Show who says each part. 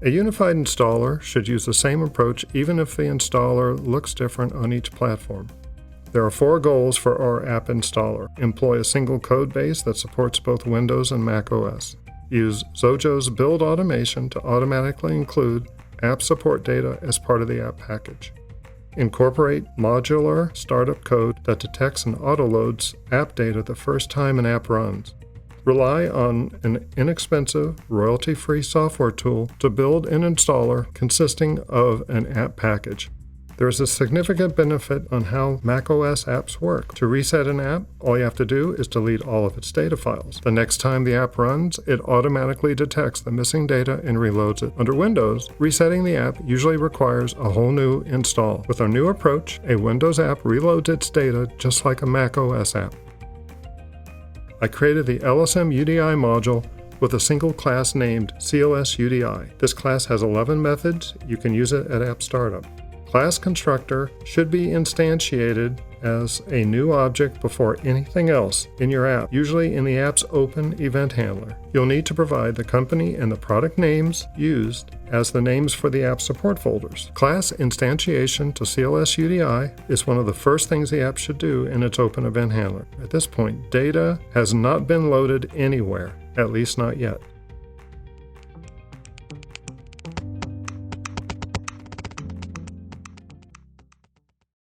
Speaker 1: A unified installer should use the same approach even if the installer looks different on each platform. There are 4 goals for our app installer. Employ a single code base that supports both Windows and Mac OS. Use Xojo's build automation to automatically include app support data as part of the app package. Incorporate modular startup code that detects and autoloads app data the first time an app runs. Rely on an inexpensive, royalty-free software tool to build an installer consisting of an app package. There is a significant benefit on how macOS apps work. To reset an app, all you have to do is delete all of its data files. The next time the app runs, it automatically detects the missing data and reloads it. Under Windows, resetting the app usually requires a whole new install. With our new approach, a Windows app reloads its data just like a macOS app. I created the LSM-UDI module with a single class named CLS-UDI. This class has 11 methods. You can use it at app startup. Class constructor should be instantiated as a new object before anything else in your app, usually in the app's open event handler. You'll need to provide the company and the product names used as the names for the app support folders. Class instantiation to CLS-UDI is one of the first things the app should do in its open event handler. At this point, data has not been loaded anywhere, at least not yet.